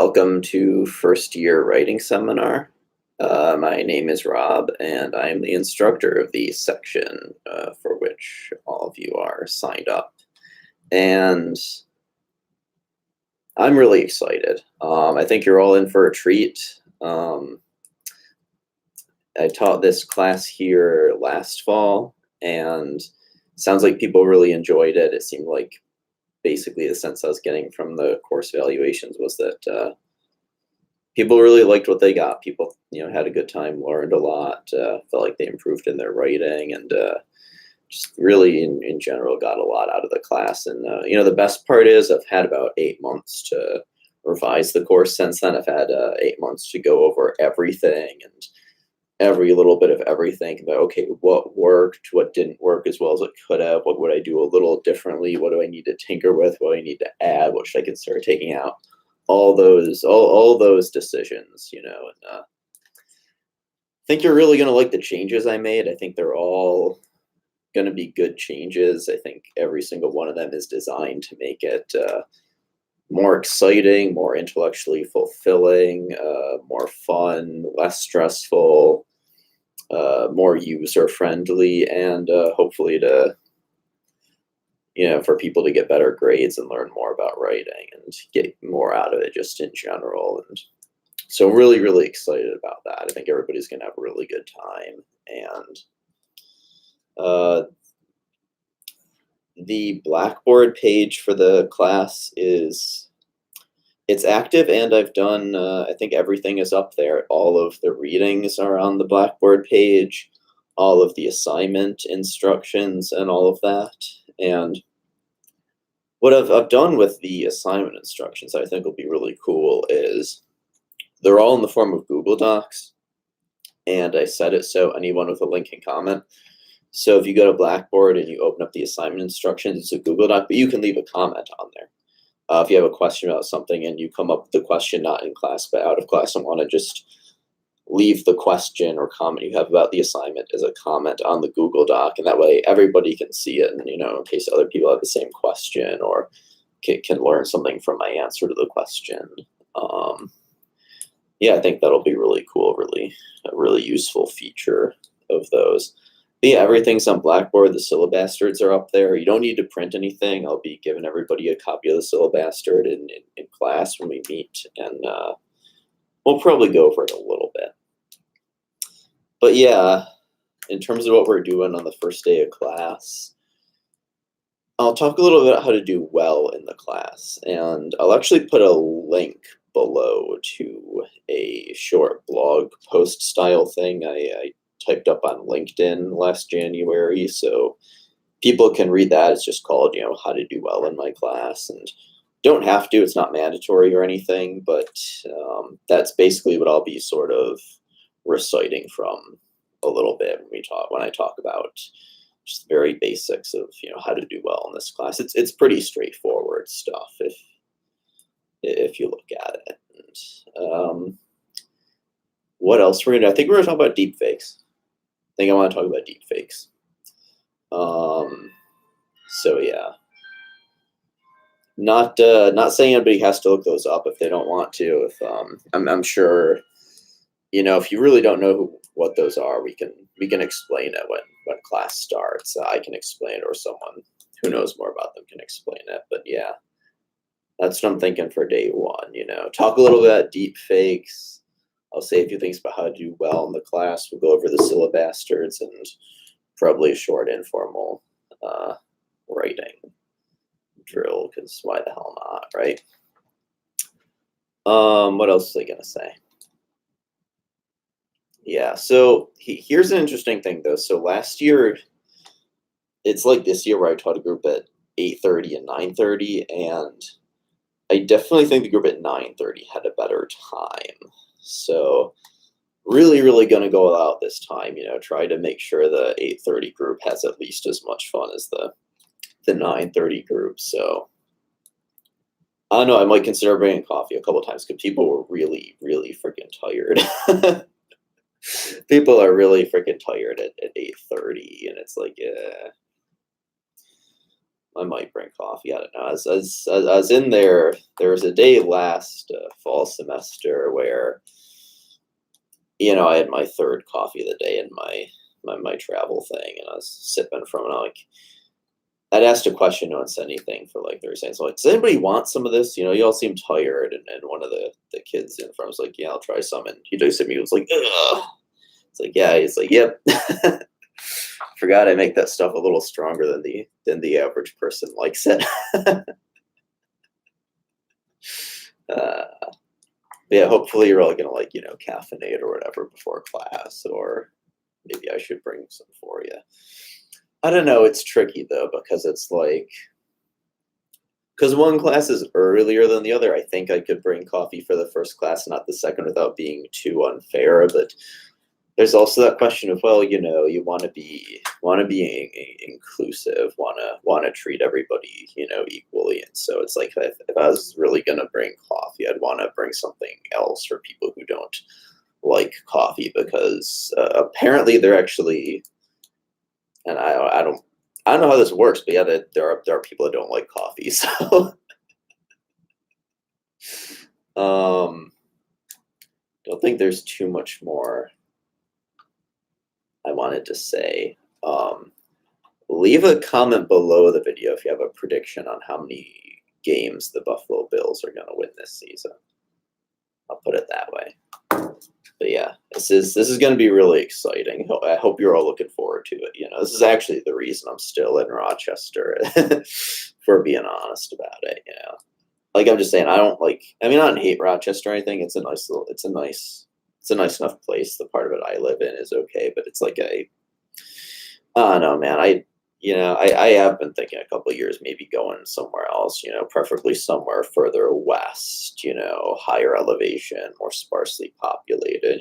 Welcome to first year writing seminar. My name is Rob, and I am the instructor of the section for which all of you are signed up. And I'm really excited. I think you're all in for a treat. I taught this class here last fall, and it sounds like people really enjoyed it. It seemed like basically the sense I was getting from the course evaluations was that people really liked what they got. People, had a good time, learned a lot, felt like they improved in their writing, and just really, in general, got a lot out of the class. And the best part is I've had about 8 months to revise the course since then. I've had 8 months to go over everything and every little bit of everything about, okay, what worked, what didn't work as well as it could have, what would I do a little differently, what do I need to tinker with, what do I need to add, what should I consider taking out, all those decisions, and I think you're really going to like the changes I made. I think they're all going to be good changes. I think every single one of them is designed to make it more exciting, more intellectually fulfilling, more fun, less stressful, more user-friendly, and hopefully to, for people to get better grades and learn more about writing and get more out of it just in general. And so really, really excited about that. I think everybody's going to have a really good time. And the Blackboard page for the class it's active, and I've done, I think everything is up there. All of the readings are on the Blackboard page, all of the assignment instructions and all of that. And what I've done with the assignment instructions that I think will be really cool is they're all in the form of Google Docs, and I set it so anyone with a link can comment. So if you go to Blackboard and you open up the assignment instructions, it's a Google Doc, but you can leave a comment on there. If you have a question about something and you come up with the question not in class but out of class and want to just leave the question or comment you have about the assignment as a comment on the Google Doc, and that way everybody can see it, and in case other people have the same question or can learn something from my answer to the question. Yeah, I think that'll be really cool, a really useful feature of those. But yeah, everything's on Blackboard. The syllabastards are up there. You don't need to print anything. I'll be giving everybody a copy of the syllabastard in class when we meet, and we'll probably go over it a little bit. But yeah, in terms of what we're doing on the first day of class, I'll talk a little bit about how to do well in the class, and I'll actually put a link below to a short blog post style thing I typed up on LinkedIn last January, so people can read that. It's just called, how to do well in my class, and don't have to, it's not mandatory or anything, but that's basically what I'll be sort of reciting from a little bit when I talk about just the very basics of, how to do well in this class. It's pretty straightforward stuff if you look at it. And, what else we're gonna do? I think we're gonna talk about deep fakes. I think I want to talk about deep fakes. So yeah, not saying anybody has to look those up if they don't want to. If I'm sure, if you really don't know what those are, we can explain it when class starts. I can explain it, or someone who knows more about them can explain it. But yeah, that's what I'm thinking for day one. Talk a little bit about deep fakes. I'll say a few things about how to do well in the class. We'll go over the syllabastards and probably a short informal writing drill, because why the hell not, right? What else was I going to say? Yeah, so here's an interesting thing, though. So last year, it's like this year where I taught a group at 8:30 and 9:30, and I definitely think the group at 9:30 had a better time. So really, really going to go out this time, try to make sure the 8:30 group has at least as much fun as the 9:30 group. So I don't know, I might consider bringing coffee a couple times because people were really, really freaking tired. People are really freaking tired at 8:30, and it's like, I might bring coffee. I don't know. I was in there. There was a day last fall semester where, I had my third coffee of the day in my travel thing, and I was sipping from it. I'd asked a question, no one said anything for like 30 seconds. So like, does anybody want some of this? You all seem tired. And one of the kids in front was like, yeah, I'll try some. And he looks at me, he was like, ugh. It's like, yeah. He's like, yep. Forgot I make that stuff a little stronger than the average person likes it. uh, yeah, hopefully you're all gonna like, caffeinate or whatever before class, or maybe I should bring some for you. I don't know. It's tricky though, because it's like, because one class is earlier than the other. I think I could bring coffee for the first class, not the second, without being too unfair. But there's also that question of, well, you want to be inclusive, want to treat everybody, equally. And so it's like, if I was really gonna bring coffee, I'd want to bring something else for people who don't like coffee, because apparently they're actually, and I don't know how this works, but yeah, there are people that don't like coffee. So don't think there's too much more I wanted to say. Leave a comment below the video if you have a prediction on how many games the Buffalo Bills are going to win this season. I'll put it that way. But yeah, this is going to be really exciting. I hope you're all looking forward to it. This is actually the reason I'm still in Rochester, for being honest about it. Like, I'm just saying, I don't hate Rochester or anything. It's a nice enough place. The part of it I live in is okay, but it's like I don't know, man. I have been thinking a couple of years maybe going somewhere else, preferably somewhere further west, higher elevation, more sparsely populated,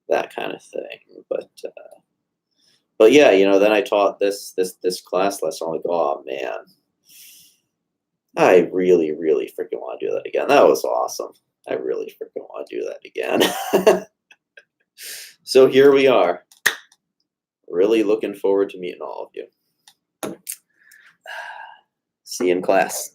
that kind of thing. But yeah, then I taught this class lesson. I'm like, oh man, I really, really freaking want to do that again. That was awesome. I really freaking want to do that again. So here we are. Really looking forward to meeting all of you. See you in class.